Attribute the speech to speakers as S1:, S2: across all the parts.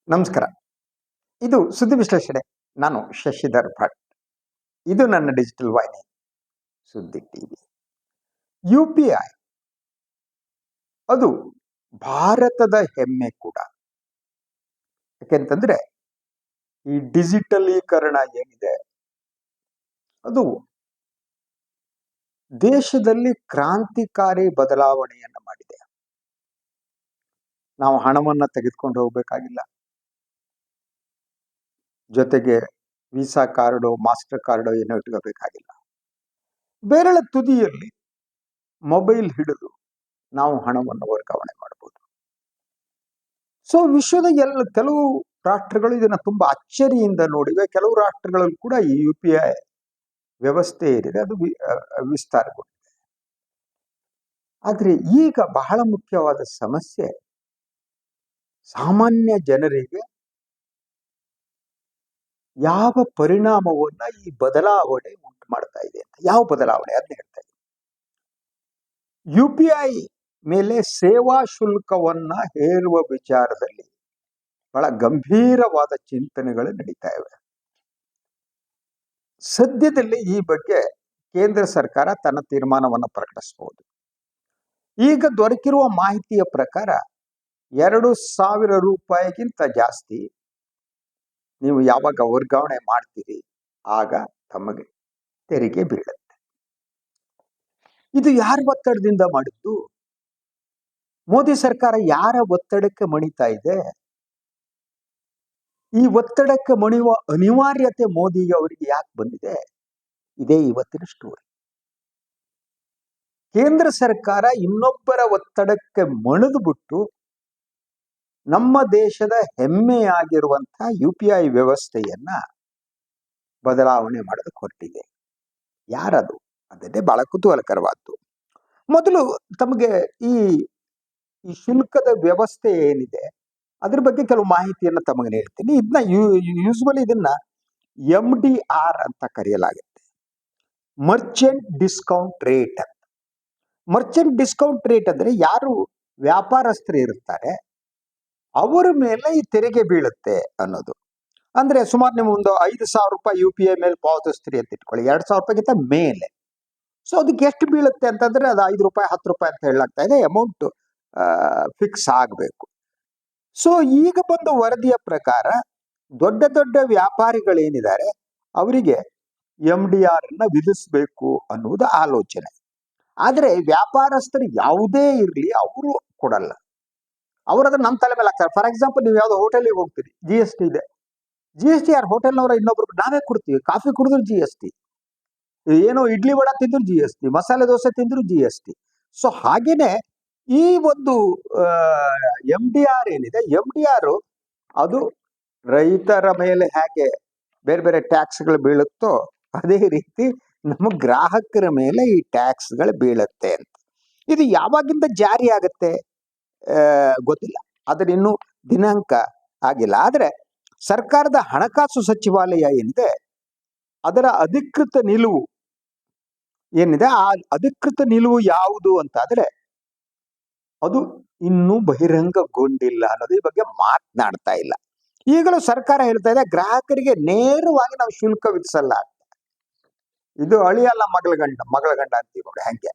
S1: ನಮಸ್ಕಾರ. ಇದು ಸುದ್ದಿ ವಿಶ್ಲೇಷಣೆ. ನಾನು ಶಶಿಧರ್ ಭಟ್. ಇದು ನನ್ನ ಡಿಜಿಟಲ್ ವಾಹಿನಿ ಸುದ್ದಿ ಟಿವಿ. UPI ಅದು ಭಾರತದ ಹೆಮ್ಮೆ ಕೂಡ. ಯಾಕೆಂತಂದ್ರೆ ಈ ಡಿಜಿಟಲೀಕರಣ ಏನಿದೆ ಅದು ದೇಶದಲ್ಲಿ ಕ್ರಾಂತಿಕಾರಿ ಬದಲಾವಣೆಯನ್ನು ಮಾಡಿದೆ. ನಾವು ಹಣವನ್ನ ತೆಗೆದುಕೊಂಡು ಹೋಗ್ಬೇಕಾಗಿಲ್ಲ. ಜೊತೆಗೆ ವೀಸಾ ಕಾರ್ಡು, ಮಾಸ್ಟರ್ ಕಾರ್ಡು ಏನೋ ಇಟ್ಕೋಬೇಕಾಗಿಲ್ಲ. ಬೆರಳ ತುದಿಯಲ್ಲಿ ಮೊಬೈಲ್ ಹಿಡಿದು ನಾವು ಹಣವನ್ನು ವರ್ಗಾವಣೆ ಮಾಡಬಹುದು. ಸೊ ವಿಶ್ವದ ಕೆಲವು ರಾಷ್ಟ್ರಗಳು ಇದನ್ನ ತುಂಬಾ ಅಚ್ಚರಿಯಿಂದ ನೋಡಿವೆ. ಕೆಲವು ರಾಷ್ಟ್ರಗಳಲ್ಲಿ ಕೂಡ ಈ UPI ವ್ಯವಸ್ಥೆ ಏನಿದೆ ಅದು ವಿಸ್ತಾರಗೊಂಡಿದೆ. ಆದ್ರೆ ಈಗ ಬಹಳ ಮುಖ್ಯವಾದ ಸಮಸ್ಯೆ, ಸಾಮಾನ್ಯ ಜನರಿಗೆ ಯಾವ ಪರಿಣಾಮವನ್ನ ಈ ಬದಲಾವಣೆ ಉಂಟು ಮಾಡ್ತಾ ಇದೆ ಅಂತ. ಯಾವ ಬದಲಾವಣೆ ಅದನ್ನ ಹೇಳ್ತಾ ಇದೆ. UPI ಮೇಲೆ ಸೇವಾ ಶುಲ್ಕವನ್ನ ಹೇರುವ ವಿಚಾರದಲ್ಲಿ ಬಹಳ ಗಂಭೀರವಾದ ಚಿಂತನೆಗಳು ನಡೀತಾ ಇವೆ. ಸದ್ಯದಲ್ಲಿ ಈ ಬಗ್ಗೆ ಕೇಂದ್ರ ಸರ್ಕಾರ ತನ್ನ ತೀರ್ಮಾನವನ್ನು ಪ್ರಕಟಿಸಬಹುದು. ಈಗ ದೊರಕಿರುವ ಮಾಹಿತಿಯ ಪ್ರಕಾರ 2,000 ರೂಪಾಯಿಗಿಂತ ಜಾಸ್ತಿ ನೀವು ಯಾವಾಗ ವರ್ಗಾವಣೆ ಮಾಡ್ತೀರಿ ಆಗ ತಮಗೆ ತೆರಿಗೆ ಬೀಳುತ್ತೆ. ಇದು ಯಾರ ಒತ್ತಡದಿಂದ ಮಾಡಿದ್ದು? ಮೋದಿ ಸರ್ಕಾರ ಯಾರ ಒತ್ತಡಕ್ಕೆ ಮಣಿತಾ ಇದೆ? ಈ ಒತ್ತಡಕ್ಕೆ ಮಣಿಯುವ ಅನಿವಾರ್ಯತೆ ಮೋದಿ ಅವರಿಗೆ ಯಾಕೆ ಬಂದಿದೆ? ಇದೇ ಇವತ್ತಿನ ಸ್ಟೋರಿ. ಕೇಂದ್ರ ಸರ್ಕಾರ ಇನ್ನೊಬ್ಬರ ಒತ್ತಡಕ್ಕೆ ಮಣಿದು ಬಿಟ್ಟು ನಮ್ಮ ದೇಶದ ಹೆಮ್ಮೆಯಾಗಿರುವಂತಹ UPI ವ್ಯವಸ್ಥೆಯನ್ನ ಬದಲಾವಣೆ ಮಾಡೋದಕ್ಕೆ ಹೊರಟಿದೆ. ಯಾರದು? ಅದನ್ನೇ ಬಹಳ ಕುತೂಹಲಕರವಾದ್ದು. ಮೊದಲು ತಮಗೆ ಈ ಶುಲ್ಕದ ವ್ಯವಸ್ಥೆ ಏನಿದೆ ಅದ್ರ ಬಗ್ಗೆ ಕೆಲವು ಮಾಹಿತಿಯನ್ನು ತಮಗೆ ಹೇಳ್ತೀನಿ. ಇದನ್ನ ಯೂಸ್ವಲಿ ಇದನ್ನ MDR ಅಂತ ಕರೆಯಲಾಗುತ್ತೆ, ಮರ್ಚೆಂಟ್ ಡಿಸ್ಕೌಂಟ್ ರೇಟ್ ಅಂತ. ಮರ್ಚೆಂಟ್ ಡಿಸ್ಕೌಂಟ್ ರೇಟ್ ಅಂದ್ರೆ ಯಾರು ವ್ಯಾಪಾರಸ್ಥರು ಇರ್ತಾರೆ ಅವರ ಮೇಲೆ ಈ ತೆರಿಗೆ ಬೀಳುತ್ತೆ ಅನ್ನೋದು. ಅಂದ್ರೆ ಸುಮಾರು ನೀವು ಒಂದು 5,000 ರೂಪಾಯಿ UPI ಮೇಲೆ ಪಾವತಿಸ್ತೀರಿ ಅಂತ ಇಟ್ಕೊಳ್ಳಿ, 2,000 ರೂಪಾಯಿಗಿಂತ ಮೇಲೆ. ಸೊ ಅದಕ್ಕೆ ಎಷ್ಟು ಬೀಳುತ್ತೆ ಅಂತಂದ್ರೆ ಅದು 5 ರೂಪಾಯಿ 10 ರೂಪಾಯಿ ಅಂತ ಹೇಳಲಾಗ್ತಾ ಇದೆ. ಅಮೌಂಟ್ ಫಿಕ್ಸ್ ಆಗಬೇಕು. ಸೊ ಈಗ ಬಂದ ವರದಿಯ ಪ್ರಕಾರ ದೊಡ್ಡ ದೊಡ್ಡ ವ್ಯಾಪಾರಿಗಳೇನಿದ್ದಾರೆ ಅವರಿಗೆ MDR ಅನ್ನ ವಿಧಿಸಬೇಕು ಅನ್ನುವುದು ಆಲೋಚನೆ. ಆದ್ರೆ ವ್ಯಾಪಾರಸ್ಥರು ಯಾವುದೇ ಇರಲಿ ಅವರು ಕೊಡಲ್ಲ. ಅವರದನ್ನ ನಮ್ಮ ತಲೆ ಮೇಲೆ ಹಾಕ್ತಾರೆ. ಫಾರ್ ಎಕ್ಸಾಂಪಲ್, ನೀವು ಯಾವ್ದೋ ಹೋಟೆಲ್ಗೆ ಹೋಗ್ತೀರಿ, GST ಇದೆ. GST ಯಾರು ಹೋಟೆಲ್ನವರ ಇನ್ನೊಬ್ರು ನಾವೇ ಕೊಡ್ತೀವಿ. ಕಾಫಿ ಕುಡಿದ್ರು GST, ಏನೋ ಇಡ್ಲಿ ವಡ ತಿಂದ್ರು GST, ಮಸಾಲೆ ದೋಸೆ ತಿಂದ್ರು GST. ಸೊ ಹಾಗೇನೆ ಈ ಒಂದು MDR ಏನಿದೆ, MDR ಅದು ರೈತರ ಮೇಲೆ ಹೇಗೆ ಬೇರೆ ಬೇರೆ ಟ್ಯಾಕ್ಸ್ಗಳು ಬೀಳುತ್ತೋ ಅದೇ ರೀತಿ ನಮ್ಮ ಗ್ರಾಹಕರ ಮೇಲೆ ಈ ಟ್ಯಾಕ್ಸ್ಗಳು ಬೀಳುತ್ತೆ ಅಂತ. ಇದು ಯಾವಾಗಿಂದ ಜಾರಿ ಆಗತ್ತೆ ಗೊತ್ತಿಲ್ಲ, ಅದರ ಇನ್ನೂ ದಿನಾಂಕ ಆಗಿಲ್ಲ. ಆದ್ರೆ ಸರ್ಕಾರದ ಹಣಕಾಸು ಸಚಿವಾಲಯ ಏನಿದೆ ಅದರ ಅಧಿಕೃತ ನಿಲುವು ಏನಿದೆ, ಆ ಅಧಿಕೃತ ನಿಲುವು ಯಾವುದು ಅಂತಾದ್ರೆ ಅದು ಇನ್ನೂ ಬಹಿರಂಗಗೊಂಡಿಲ್ಲ ಅನ್ನೋದು. ಈ ಬಗ್ಗೆ ಮಾತನಾಡ್ತಾ ಇಲ್ಲ. ಈಗಲೂ ಸರ್ಕಾರ ಹೇಳ್ತಾ ಇದೆ ಗ್ರಾಹಕರಿಗೆ ನೇರವಾಗಿ ನಾವು ಶುಲ್ಕ ವಿಧಿಸಲ್ಲ ಅಂತ. ಇದು ಅಳಿಯಲ್ಲ ಮಗಳ ಗಂಡ ಅಂತೀವಿ ನೋಡಿ, ಹಂಗೆ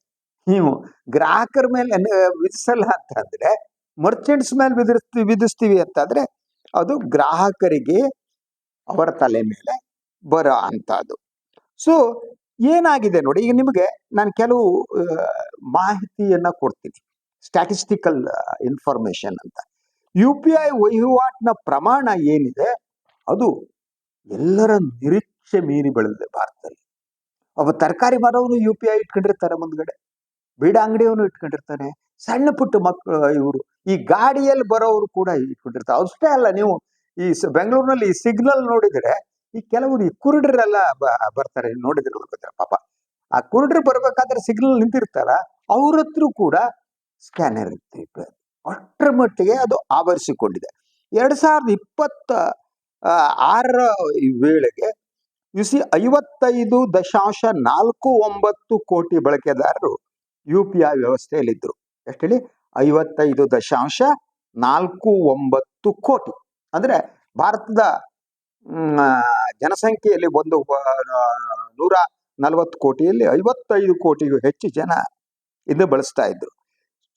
S1: ನೀವು ಗ್ರಾಹಕರ ಮೇಲೆ ವಿಧಿಸಲ್ಲ ಅಂತಂದ್ರೆ ಮರ್ಚೆಂಟ್ಸ್ ಮೇಲೆ ವಿಧಿಸ್ತೀವಿ ಅಂತಂದ್ರೆ ಅದು ಗ್ರಾಹಕರಿಗೆ ಅವರ ತಲೆ ಮೇಲೆ ಬರೋ ಅಂತದ್ದು. ಸೊ ಏನಾಗಿದೆ ನೋಡಿ, ಈಗ ನಿಮಗೆ ನಾನು ಕೆಲವು ಮಾಹಿತಿಯನ್ನ ಕೊಡ್ತೀನಿ, ಸ್ಟ್ಯಾಟಿಸ್ಟಿಕಲ್ ಇನ್ಫಾರ್ಮೇಶನ್ ಅಂತ. UPI ವಹಿವಾಟಿನ ಪ್ರಮಾಣ ಏನಿದೆ ಅದು ಎಲ್ಲರ ನಿರೀಕ್ಷೆ ಮೀರಿ ಬೆಳೆದಿದೆ ಭಾರತದಲ್ಲಿ. ಒಬ್ಬ ತರಕಾರಿ ಮಾರೋನು UPI ಇಟ್ಕೊಂಡಿರ್ತಾರೆ, ಮುಂದ್ಗಡೆ ಬೀಡ ಅಂಗಡಿಯವನು ಇಟ್ಕೊಂಡಿರ್ತಾನೆ, ಸಣ್ಣ ಪುಟ್ಟ ಮಕ್ಕಳು ಇವರು ಈ ಗಾಡಿಯಲ್ಲಿ ಬರೋರು ಕೂಡ ಇಟ್ಕೊಂಡಿರ್ತಾರೆ. ಅಷ್ಟೇ ಅಲ್ಲ, ನೀವು ಈ ಬೆಂಗಳೂರಿನಲ್ಲಿ ಈ ಸಿಗ್ನಲ್ ನೋಡಿದ್ರೆ ಈ ಕೆಲವರು ಈ ಕುರುಡರೆಲ್ಲ ಬರ್ತಾರೆ, ನೋಡಿದ್ರೆ ಪಾಪ ಆ ಕುರುಡರು ಬರ್ಬೇಕಾದ್ರೆ ಸಿಗ್ನಲ್ ನಿಂತಿರ್ತಾರ, ಅವ್ರ ಹತ್ರ ಕೂಡ ಸ್ಕ್ಯಾನರ್ ಇರ್ತಿತ್ತು. ಅಷ್ಟರ ಮಟ್ಟಿಗೆ ಅದು ಆವರಿಸಿಕೊಂಡಿದೆ. 2026 ವೇಳೆಗೆ 55.49 ಕೋಟಿ ಬಳಕೆದಾರರು UPI ವ್ಯವಸ್ಥೆಯಲ್ಲಿದ್ದರು. ಎಷ್ಟು ಹೇಳಿ? 55.49 ಕೋಟಿ. ಅಂದ್ರೆ ಭಾರತದ ಜನಸಂಖ್ಯೆಯಲ್ಲಿ 140 ಕೋಟಿಯಲ್ಲಿ 55 ಕೋಟಿಗೂ ಹೆಚ್ಚು ಜನ ಇದು ಬಳಸ್ತಾ ಇದ್ರು.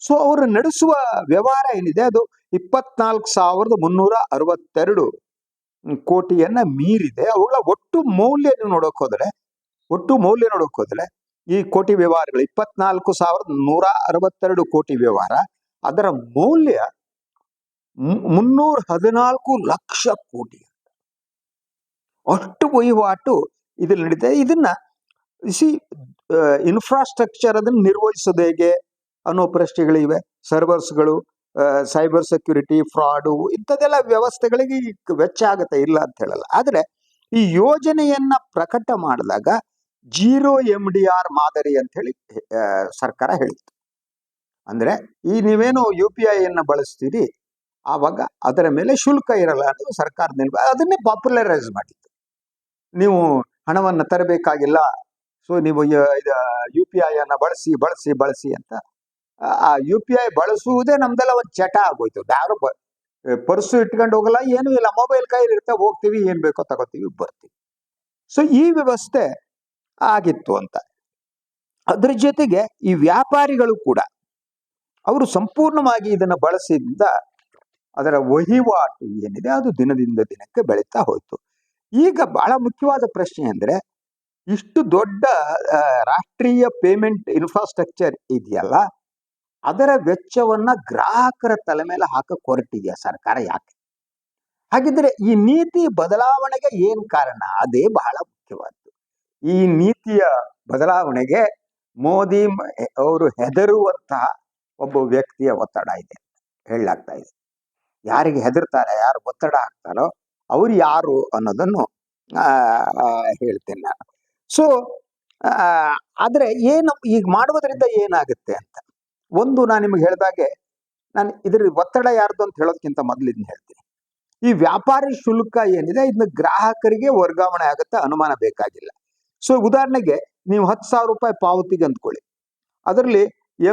S1: ಸೊ ಅವರು ನಡೆಸುವ ವ್ಯವಹಾರ ಏನಿದೆ ಅದು 24,362 ಕೋಟಿಯನ್ನ ಮೀರಿದೆ. ಅವುಗಳ ಒಟ್ಟು ಮೌಲ್ಯ ನೋಡೋಕ್ ಹೋದ್ರೆ ಈ ಕೋಟಿ ವ್ಯವಹಾರಗಳು 24,162 ಕೋಟಿ ವ್ಯವಹಾರ, ಅದರ ಮೌಲ್ಯ 314 ಲಕ್ಷ ಕೋಟಿ. ಅಷ್ಟು ವಹಿವಾಟು ಇದ್ರಲ್ಲಿ ನಡೀತಾ ಇದೆ. ಇದನ್ನ ಇನ್ಫ್ರಾಸ್ಟ್ರಕ್ಚರ್ ಅದನ್ನು ನಿರ್ವಹಿಸೋದು ಹೇಗೆ ಅನ್ನೋ ಪ್ರಶ್ನೆಗಳಿವೆ. ಸರ್ವರ್ಸ್ಗಳು, ಸೈಬರ್ ಸೆಕ್ಯೂರಿಟಿ, ಫ್ರಾಡು, ಇಂಥದ್ದೆಲ್ಲ ವ್ಯವಸ್ಥೆಗಳಿಗೆ ವೆಚ್ಚ ಆಗುತ್ತೆ, ಇಲ್ಲ ಅಂತ ಹೇಳಲ್ಲ. ಆದ್ರೆ ಈ ಯೋಜನೆಯನ್ನ ಪ್ರಕಟ ಮಾಡಿದಾಗ 0 MDR ಮಾದರಿ ಅಂತ ಹೇಳಿ ಸರ್ಕಾರ ಹೇಳಿತ್ತು. ಅಂದ್ರೆ ಈ ನೀವೇನು UPI ಅನ್ನ ಬಳಸ್ತೀರಿ ಆವಾಗ ಅದರ ಮೇಲೆ ಶುಲ್ಕ ಇರಲ್ಲ ಅನ್ನೋದು ಸರ್ಕಾರದ ಅದನ್ನೇ ಪಾಪ್ಯುಲರೈಸ್ ಮಾಡಿತ್ತು. ನೀವು ಹಣವನ್ನು ತರಬೇಕಾಗಿಲ್ಲ, ಸೊ ನೀವು UPI ಅನ್ನ ಬಳಸಿ ಅಂತ. ಆ UPI ಬಳಸುವುದೇ ನಮ್ದೆಲ್ಲ ಒಂದು ಚಟ ಆಗೋಯ್ತು. ಯಾರು ಪರ್ಸು ಇಟ್ಕೊಂಡು ಹೋಗಲ್ಲ, ಏನೂ ಇಲ್ಲ, ಮೊಬೈಲ್ ಕೈಲಿ ಇರುತ್ತೆ, ಹೋಗ್ತೀವಿ, ಏನ್ ಬೇಕೋ ತಗೋತೀವಿ, ಬರ್ತೀವಿ. ಸೊ ಈ ವ್ಯವಸ್ಥೆ ಆಗಿತ್ತು ಅಂತ. ಅದ್ರ ಜೊತೆಗೆ ಈ ವ್ಯಾಪಾರಿಗಳು ಕೂಡ ಅವರು ಸಂಪೂರ್ಣವಾಗಿ ಇದನ್ನ ಬಳಸಿದ್ದ ಅದರ ವಹಿವಾಟು ಏನಿದೆ ಅದು ದಿನದಿಂದ ದಿನಕ್ಕೆ ಬೆಳೀತಾ ಹೋಯ್ತು. ಈಗ ಬಹಳ ಮುಖ್ಯವಾದ ಪ್ರಶ್ನೆ ಅಂದ್ರೆ, ಇಷ್ಟು ದೊಡ್ಡ ರಾಷ್ಟ್ರೀಯ ಪೇಮೆಂಟ್ ಇನ್ಫ್ರಾಸ್ಟ್ರಕ್ಚರ್ ಇದೆಯಲ್ಲ, ಅದರ ವೆಚ್ಚವನ್ನ ಗ್ರಾಹಕರ ತಲೆ ಮೇಲೆ ಹಾಕಕ್ ಹೊರಟಿದೆಯಾ ಸರ್ಕಾರ? ಯಾಕೆ? ಹಾಗಿದ್ರೆ ಈ ನೀತಿ ಬದಲಾವಣೆಗೆ ಏನ್ ಕಾರಣ? ಅದೇ ಬಹಳ ಮುಖ್ಯವಾದ್ದು. ಈ ನೀತಿಯ ಬದಲಾವಣೆಗೆ ಮೋದಿ ಅವರು ಹೆದರುವಂತಹ ಒಬ್ಬ ವ್ಯಕ್ತಿಯ ಒತ್ತಡ ಇದೆ ಹೇಳಲಾಗ್ತಾ ಇದೆ. ಯಾರಿಗೆ ಹೆದರ್ತಾರೆ, ಯಾರು ಒತ್ತಡ ಹಾಕ್ತಾರೋ ಅವ್ರು ಯಾರು ಅನ್ನೋದನ್ನು ಹೇಳ್ತೇನೆ ನಾನು. ಸೊ ಆದ್ರೆ ಏನು ಈಗ ಮಾಡುವುದರಿಂದ ಏನಾಗುತ್ತೆ ಅಂತ ಒಂದು ನಾನು ನಿಮ್ಗೆ ಹೇಳಿದಾಗೆ, ನಾನು ಇದ್ರ ಒತ್ತಡ ಯಾರ್ದು ಅಂತ ಹೇಳೋದಕ್ಕಿಂತ ಮೊದಲು ಇದನ್ನ ಹೇಳ್ತೀನಿ. ಈ ವ್ಯಾಪಾರಿ ಶುಲ್ಕ ಏನಿದೆ ಇದನ್ನ ಗ್ರಾಹಕರಿಗೆ ವರ್ಗಾವಣೆ ಆಗುತ್ತೆ, ಅನುಮಾನ ಬೇಕಾಗಿಲ್ಲ. ಸೊ ಉದಾಹರಣೆಗೆ ನೀವು 10,000 ರೂಪಾಯಿ ಪಾವತಿಗೆ ಅಂದ್ಕೊಳ್ಳಿ, ಅದರಲ್ಲಿ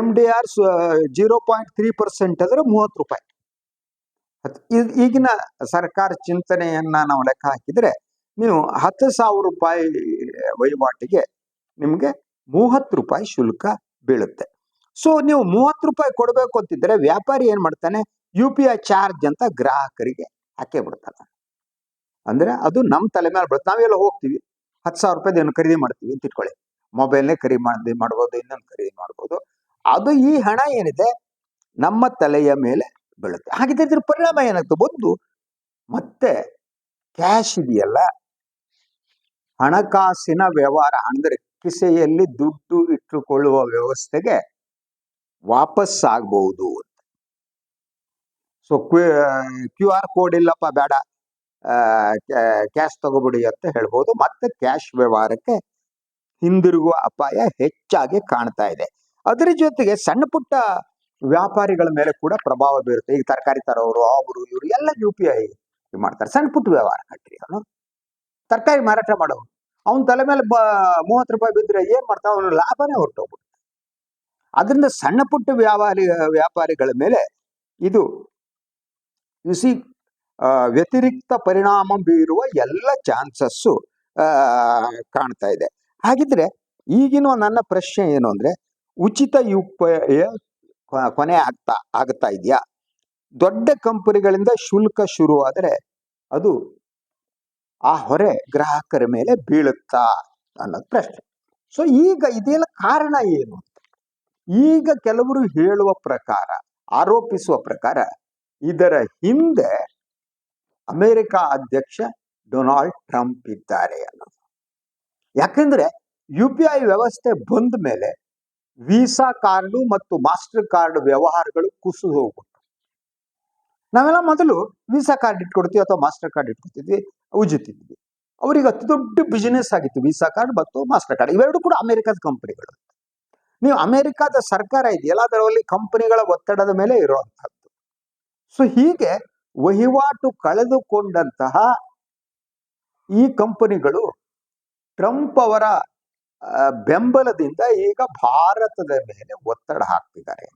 S1: MDR 0.3% ಅಂದ್ರೆ 30 ರೂಪಾಯಿ. ಈಗಿನ ಸರ್ಕಾರ ಚಿಂತನೆಯನ್ನ ನಾವು ಲೆಕ್ಕ ಹಾಕಿದ್ರೆ ನೀವು 10,000 ರೂಪಾಯಿ ವಹಿವಾಟಿಗೆ ನಿಮ್ಗೆ 30 ರೂಪಾಯಿ ಶುಲ್ಕ ಬೀಳುತ್ತೆ. ಸೊ ನೀವು 30 ರೂಪಾಯಿ ಕೊಡಬೇಕು ಅಂತಿದ್ರೆ ವ್ಯಾಪಾರಿ ಏನ್ ಮಾಡ್ತಾನೆ, UPI ಚಾರ್ಜ್ ಅಂತ ಗ್ರಾಹಕರಿಗೆ ಹಾಕೇ ಬಿಡ್ತಾನೆ. ಅಂದ್ರೆ ಅದು ನಮ್ಮ ತಲೆ ಮೇಲೆ ಬರುತ್ತೆ. ನಾವೆಲ್ಲ ಹೋಗ್ತೀವಿ 10,000 ರೂಪಾಯಿ ಏನು ಖರೀದಿ ಮಾಡ್ತೀವಿ ಅಂತ ಇಟ್ಕೊಳ್ಳಿ, ಮೊಬೈಲ್ನೇ ಖರೀದಿ ಮಾಡ್ಬೋದು, ಇನ್ನೊಂದು ಖರೀದಿ ಮಾಡ್ಬೋದು. ಅದು ಈ ಹಣ ಏನಿದೆ ನಮ್ಮ ತಲೆಯ ಮೇಲೆ ಬೀಳುತ್ತೆ. ಹಾಗಿದ್ರೆ ಇದ್ರ ಪರಿಣಾಮ ಏನಾಗ್ತದೆ? ಒಂದು ಮತ್ತೆ ಕ್ಯಾಶ್ ಇದೆಯಲ್ಲ, ಹಣಕಾಸಿನ ವ್ಯವಹಾರ ಅಂದ್ರೆ ಕಿಸೆಯಲ್ಲಿ ದುಡ್ಡು ಇಟ್ಟುಕೊಳ್ಳುವ ವ್ಯವಸ್ಥೆಗೆ ವಾಪಸ್ ಆಗ್ಬಹುದು. ಸೊ QR ಕೋಡ್ ಇಲ್ಲಪ್ಪ, ಬೇಡ, ಕ್ಯಾಶ್ ತಗೋಬಿಡಿ ಅಂತ ಹೇಳ್ಬೋದು. ಮತ್ತೆ ಕ್ಯಾಶ್ ವ್ಯವಹಾರಕ್ಕೆ ಹಿಂದಿರುಗುವ ಅಪಾಯ ಹೆಚ್ಚಾಗಿ ಕಾಣ್ತಾ ಇದೆ. ಅದರ ಜೊತೆಗೆ ಸಣ್ಣ ಪುಟ್ಟ ವ್ಯಾಪಾರಿಗಳ ಮೇಲೆ ಕೂಡ ಪ್ರಭಾವ ಬೀರುತ್ತೆ. ಈಗ ತರಕಾರಿ ತರೋರು, ಅವರು ಇವರು ಎಲ್ಲ UPI ಮಾಡ್ತಾರೆ. ಸಣ್ಣ ಪುಟ್ಟ ವ್ಯವಹಾರ ಕಟ್ರಿ, ಅವನು ತರಕಾರಿ ಮಾರಾಟ ಮಾಡೋನು, ಅವನ ತಲೆ ಮೇಲೆ 30 ರೂಪಾಯಿ ಬಿದ್ದರೆ ಏನ್ ಮಾಡ್ತಾವ, ಅವನು ಲಾಭನೇ ಹೊರಟೋಗ್ಬಿಡುತ್ತೆ. ಅದರಿಂದ ಸಣ್ಣ ಪುಟ್ಟ ವ್ಯಾಪಾರಿಗಳ ಮೇಲೆ ಇದು ವ್ಯತಿರಿಕ್ತ ಪರಿಣಾಮ ಬೀರುವ ಎಲ್ಲ ಚಾನ್ಸಸ್ಸು ಕಾಣ್ತಾ ಇದೆ. ಹಾಗಿದ್ರೆ ಈಗಿನ ನನ್ನ ಪ್ರಶ್ನೆ ಏನು ಅಂದ್ರೆ, ಉಚಿತ UPI ಕೊನೆ ಆಗ್ತಾ ಇದೆಯಾ? ದೊಡ್ಡ ಕಂಪನಿಗಳಿಂದ ಶುಲ್ಕ ಶುರುವಾದರೆ ಅದು ಆ ಹೊರೆ ಗ್ರಾಹಕರ ಮೇಲೆ ಬೀಳುತ್ತಾ ಅನ್ನೋದು ಪ್ರಶ್ನೆ. ಸೊ ಈಗ ಇದೆಲ್ಲ ಕಾರಣ ಏನು ಅಂತ ಈಗ ಕೆಲವರು ಹೇಳುವ ಪ್ರಕಾರ, ಆರೋಪಿಸುವ ಪ್ರಕಾರ, ಇದರ ಹಿಂದೆ ಅಮೆರಿಕ ಅಧ್ಯಕ್ಷ ಡೊನಾಲ್ಡ್ ಟ್ರಂಪ್ ಇದ್ದಾರೆ ಅನ್ನೋದು. ಯಾಕೆಂದ್ರೆ UPI ವ್ಯವಸ್ಥೆ ಬಂದ ಮೇಲೆ ವೀಸಾ ಕಾರ್ಡು ಮತ್ತು ಮಾಸ್ಟರ್ ಕಾರ್ಡ್ ವ್ಯವಹಾರಗಳು ಕುಸಿದು ಹೋಗ್ಬಿಟ್ಟು, ನಾವೆಲ್ಲ ಮೊದಲು ವೀಸಾ ಕಾರ್ಡ್ ಇಟ್ಕೊಡ್ತೀವಿ ಅಥವಾ ಮಾಸ್ಟರ್ ಕಾರ್ಡ್ ಇಟ್ಕೊಡ್ತಿದ್ವಿ, ಉಜಿತಿದ್ವಿ. ಅವ್ರಿಗೆ ಅತಿ ದೊಡ್ಡ ಬಿಸಿನೆಸ್ ಆಗಿತ್ತು ವೀಸಾ ಕಾರ್ಡ್ ಮತ್ತು ಮಾಸ್ಟರ್ ಕಾರ್ಡ್. ಇವೆರಡು ಕೂಡ ಅಮೆರಿಕದ ಕಂಪನಿಗಳು. ನೀವು ಅಮೆರಿಕದ ಸರ್ಕಾರ ಇದೆಯಲ್ಲ, ಅದರಲ್ಲಿ ಕಂಪನಿಗಳ ಒತ್ತಡದ ಮೇಲೆ ಇರುವಂತಹದ್ದು. ಸೊ ಹೀಗೆ ವಹಿವಾಟು ಕಳೆದುಕೊಂಡಂತಹ ಈ ಕಂಪನಿಗಳು ಟ್ರಂಪ್ ಅವರ ಬೆಂಬಲದಿಂದ ಈಗ ಭಾರತದ ಮೇಲೆ ಒತ್ತಡ ಹಾಕ್ತಿದ್ದಾರೆ.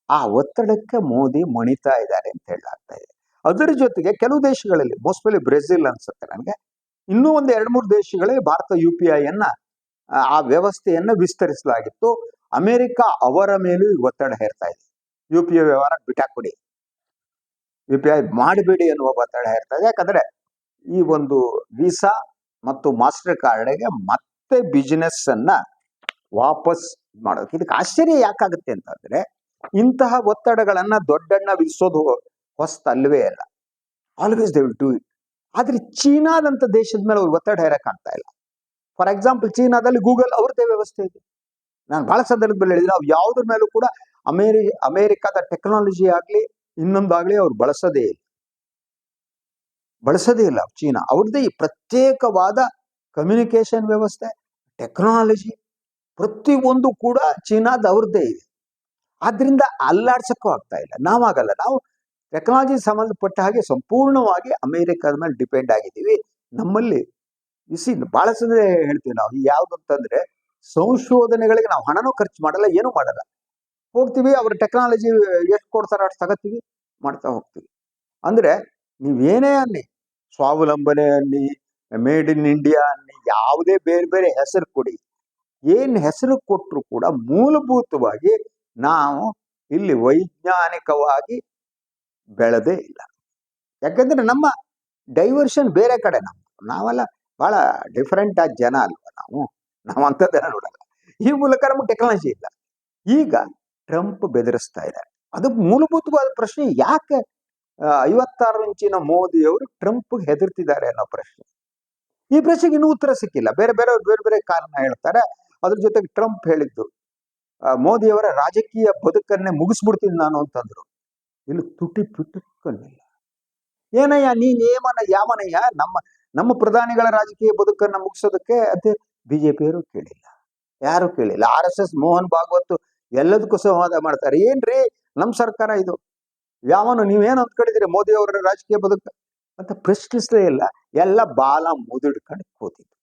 S1: ಆ ಒತ್ತಡಕ್ಕೆ ಮೋದಿ ಮಣಿತಾ ಇದ್ದಾರೆ ಅಂತ ಹೇಳಲಾಗ್ತಾ ಇದೆ. ಅದರ ಜೊತೆಗೆ ಕೆಲವು ದೇಶಗಳಲ್ಲಿ ಮೋಸ್ಟ್ಲಿ ಬ್ರೆಜಿಲ್ ಅನ್ಸುತ್ತೆ ನನಗೆ, ಇನ್ನೂ ಒಂದು 2-3 ದೇಶಗಳಲ್ಲಿ ಭಾರತ UPI ಅನ್ನ ಆ ವ್ಯವಸ್ಥೆಯನ್ನ ವಿಸ್ತರಿಸಲಾಗಿತ್ತು. ಅಮೆರಿಕ ಅವರ ಮೇಲೂ ಒತ್ತಡ ಹೇರ್ತಾ ಇದೆ, UPI ವ್ಯವಹಾರ ಬಿಟ್ಟಾಕ್ಬಿಡಿ, UPI ಮಾಡಬೇಡಿ ಎನ್ನುವ ಒತ್ತಡ ಹೇರ್ತಾ ಇದೆ. ಯಾಕಂದ್ರೆ ಈ ಒಂದು ವೀಸಾ ಮತ್ತು ಮಾಸ್ಟರ್ ಕಾರ್ಡ್ಗೆ ಮತ್ತೆ ಬಿಸಿನೆಸ್ ಅನ್ನ ವಾಪಸ್ ಮಾಡೋಕೆ. ಇದಕ್ಕೆ ಆಶ್ಚರ್ಯ ಯಾಕಾಗುತ್ತೆ ಅಂತಂದ್ರೆ, ಇಂತಹ ಒತ್ತಡಗಳನ್ನ ದೊಡ್ಡಣ್ಣ ವಿಧಿಸೋದು ಹೊಸ್ತಲ್ವೇ ಅಲ್ಲ. Always they will do it. ಆದ್ರೆ ಚೀನಾದಂತ ದೇಶದ ಮೇಲೆ ಅವ್ರು ಒತ್ತಡ ಹೇರಕ್ಕಾಗ್ತಾ ಇಲ್ಲ. ಫಾರ್ ಎಕ್ಸಾಂಪಲ್, ಚೀನಾದಲ್ಲಿ ಗೂಗಲ್ ಅವ್ರದ್ದೇ ವ್ಯವಸ್ಥೆ ಇದೆ. ನಾನು ಬಹಳ ಸಂದರ್ಭದಲ್ಲಿ ಹೇಳಿದ್ರೆ, ನಾವು ಯಾವುದ್ರ ಮೇಲೂ ಕೂಡ ಅಮೆರಿಕದ ಟೆಕ್ನಾಲಜಿ ಆಗ್ಲಿ ಇನ್ನೊಂದಾಗ್ಲಿ ಅವ್ರು ಬಳಸೋದೇ ಇಲ್ಲ. ಚೀನಾ ಅವ್ರದ್ದೇ ಪ್ರತ್ಯೇಕವಾದ ಕಮ್ಯುನಿಕೇಶನ್ ವ್ಯವಸ್ಥೆ, ಟೆಕ್ನಾಲಜಿ, ಪ್ರತಿಯೊಂದು ಕೂಡ ಚೀನಾದ ಅವ್ರದ್ದೇ ಇದೆ. ಆದ್ರಿಂದ ಅಲ್ಲಾಡ್ಸಕ್ಕೂ ಆಗ್ತಾ ಇಲ್ಲ. ನಾವಾಗಲ್ಲ, ನಾವು ಟೆಕ್ನಾಲಜಿ ಸಂಬಂಧಪಟ್ಟ ಹಾಗೆ ಸಂಪೂರ್ಣವಾಗಿ ಅಮೆರಿಕದ ಮೇಲೆ ಡಿಪೆಂಡ್ ಆಗಿದ್ದೀವಿ. ನಮ್ಮಲ್ಲಿ ಬಹಳ ಸಲ ಹೇಳ್ತೀವಿ ನಾವು, ಯಾವ್ದು ಅಂತಂದ್ರೆ ಸಂಶೋಧನೆಗಳಿಗೆ ನಾವು ಹಣನೂ ಖರ್ಚು ಮಾಡಲ್ಲ, ಏನೂ ಮಾಡಲ್ಲ. ಹೋಗ್ತೀವಿ, ಅವ್ರ ಟೆಕ್ನಾಲಜಿ ಎಷ್ಟು ಕೊಡ್ತಾರೋ ಅಷ್ಟು ತಗೋತೀವಿ, ಮಾಡ್ತಾ ಹೋಗ್ತೀವಿ. ಅಂದ್ರೆ ನೀವೇನೇ ಅನ್ನಿ, ಸ್ವಾವಲಂಬನೆ ಅನ್ನಿ, ಮೇಡ್ ಇನ್ ಇಂಡಿಯಾ ಅನ್ನಿ, ಯಾವುದೇ ಬೇರೆ ಬೇರೆ ಹೆಸರು ಕೊಡಿ, ಏನ್ ಹೆಸರು ಕೊಟ್ಟರು ಕೂಡ ಮೂಲಭೂತವಾಗಿ ನಾವು ಇಲ್ಲಿ ವೈಜ್ಞಾನಿಕವಾಗಿ ಬೆಳೆದೇ ಇಲ್ಲ. ಯಾಕಂದ್ರೆ ನಮ್ಮ ಡೈವರ್ಷನ್ ಬೇರೆ ಕಡೆ. ನಾವೆಲ್ಲ ಬಹಳ ಡಿಫರೆಂಟ್ ಆದ ಜನ ಅಲ್ವಾ ನಾವು ಅಂಥದ್ದೆಲ್ಲ ನೋಡಲ್ಲ. ಈ ಮೂಲಕ ನಮ್ಗೆ ಟೆಕ್ನಾಲಜಿ ಇಲ್ಲ. ಈಗ ಟ್ರಂಪ್ ಬೆದರಿಸ್ತಾ ಇದ್ದಾರೆ. ಅದು ಮೂಲಭೂತವಾದ ಪ್ರಶ್ನೆ, ಯಾಕೆ 56 ಇಂಚಿನ ಮೋದಿಯವರು ಟ್ರಂಪ್ಗೆ ಹೆದರ್ತಿದ್ದಾರೆ ಅನ್ನೋ ಪ್ರಶ್ನೆ. ಈ ಪ್ರಶ್ನೆಗೆ ಇನ್ನೂ ಉತ್ತರ ಸಿಕ್ಕಿಲ್ಲ. ಬೇರೆ ಬೇರೆ ಕಾರಣ ಹೇಳ್ತಾರೆ. ಅದ್ರ ಜೊತೆಗೆ ಟ್ರಂಪ್ ಹೇಳಿದ್ದು, ಮೋದಿಯವರ ರಾಜಕೀಯ ಬದುಕನ್ನೇ ಮುಗಿಸ್ಬಿಡ್ತೀನಿ ನಾನು ಅಂತಂದ್ರು. ಇಲ್ಲಿ ತುಟಿ ಪಿಟ್ಟುಕೊಂಡಿಲ್ಲ. ಏನಯ್ಯ ನೀನ್ ಯಾವನಯ್ಯ ನಮ್ಮ ಪ್ರಧಾನಿಗಳ ರಾಜಕೀಯ ಬದುಕನ್ನ ಮುಗಿಸೋದಕ್ಕೆ? ಅದೇ ಬಿಜೆಪಿಯವರು ಕೇಳಿಲ್ಲ, ಯಾರು ಕೇಳಿಲ್ಲ. RSS ಮೋಹನ್ ಭಾಗವತ್ ಎಲ್ಲದಕ್ಕೂ ಸಂವಾದ ಮಾಡ್ತಾರೆ. ಏನ್ರಿ ನಮ್ ಸರ್ಕಾರ ಇದು, ಯಾವನು ನೀವೇನು ಅಂದ್ಕೊಂಡಿದ್ದೀರಿ ಮೋದಿ ಅವರ ರಾಜಕೀಯ ಬದುಕ ಅಂತ ಪ್ರಶ್ನಿಸಲೇ ಇಲ್ಲ. ಎಲ್ಲ ಬಾಲ ಮುದುಡ್ಕೊಂಡು ಕೂತಿದ್ರು.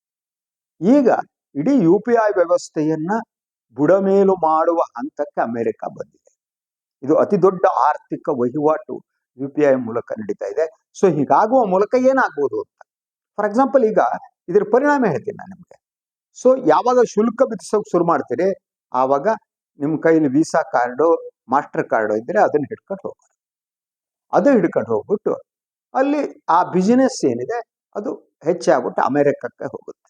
S1: ಈಗ ಇಡೀ UPI ವ್ಯವಸ್ಥೆಯನ್ನ ಬುಡಮೇಲು ಮಾಡುವ ಹಂತಕ್ಕೆ ಅಮೆರಿಕ ಬಂದಿದೆ. ಇದು ಅತಿ ದೊಡ್ಡ ಆರ್ಥಿಕ ವಹಿವಾಟು UPI ಮೂಲಕ ನಡೀತಾ ಇದೆ. ಸೊ ಹೀಗಾಗುವ ಮೂಲಕ ಏನಾಗ್ಬೋದು ಅಂತ, ಫಾರ್ ಎಕ್ಸಾಂಪಲ್, ಈಗ ಇದ್ರ ಪರಿಣಾಮ ಹೇಳ್ತೀನಿ ನಾನು ನಿಮ್ಗೆ. ಸೊ ಯಾವಾಗ ಶುಲ್ಕ ವಿಧಿಸೋಕೆ ಶುರು ಮಾಡ್ತೀರಿ, ಆವಾಗ ನಿಮ್ ಕೈಲಿ ವೀಸಾ ಕಾರ್ಡು, ಮಾಸ್ಟರ್ ಕಾರ್ಡು ಇದ್ರೆ ಅದನ್ನ ಹಿಡ್ಕೊಂಡು ಹೋಗ್ಬಿಟ್ಟು ಅಲ್ಲಿ ಆ ಬಿಸಿನೆಸ್ ಏನಿದೆ ಅದು ಹೆಚ್ಚಾಗ್ಬಿಟ್ಟು ಅಮೆರಿಕಕ್ಕೆ ಹೋಗುತ್ತೆ.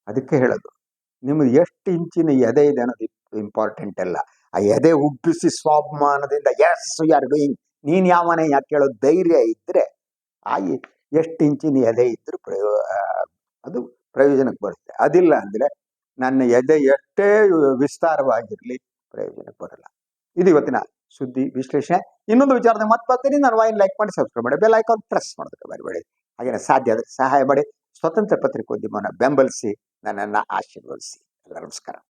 S1: ಅದಕ್ಕೆ ಹೇಳೋದು, ನಿಮ್ಗೆ ಎಷ್ಟು ಇಂಚಿನ ಎದೆ ಇದೆ ಅನ್ನೋದು ಇಂಪಾರ್ಟೆಂಟ್ ಅಲ್ಲ. ಆ ಎದೆ ಉಬ್ಬಿಸಿ ಸ್ವಾಭಿಮಾನದಿಂದ ಎಸ್ ಯು ಆರ್ ಡೂಯಿಂಗ್, ನೀನ್ ಯಾವನೇ ಯಾಕೆ ಹೇಳೋ ಧೈರ್ಯ ಇದ್ರೆ, ಆ ಎಷ್ಟು ಇಂಚಿನ ಎದೆ ಇದ್ರು ಅದು ಪ್ರಯೋಜನಕ್ಕೆ ಬರುತ್ತೆ. ಅದಿಲ್ಲ ಅಂದ್ರೆ ನನ್ನ ಎದೆ ಎಷ್ಟೇ ವಿಸ್ತಾರವಾಗಿರ್ಲಿ ಪ್ರಯೋಜನಕ್ಕೆ ಬರಲ್ಲ. ಇದು ಇವತ್ತಿನ ಸುದ್ದಿ ವಿಶ್ಲೇಷಣೆ. ಇನ್ನೊಂದು ವಿಚಾರದ ಮತ್ತೆ ಬರ್ತೀನಿ. ನಾನು ವಾಯಿನ್ ಲೈಕ್ ಮಾಡಿ, ಸಬ್ಸ್ಕ್ರೈಬ್ ಮಾಡಿ, ಬೆಲ್ ಐಕಾನ್ ಪ್ರೆಸ್ ಮಾಡೋದಕ್ಕೆ ಬರಬೇಡಿ. ಹಾಗೇನೆ ಸಾಧ್ಯ ಆದರೆ ಸಹಾಯ ಮಾಡಿ, ಸ್ವತಂತ್ರ ಪತ್ರಿಕೋದ್ಯಮವನ್ನು ಬೆಂಬಲಿಸಿ, ನನ್ನನ್ನು ಆಶೀರ್ವದಿಸಿ. ಎಲ್ಲ ನಮಸ್ಕಾರ.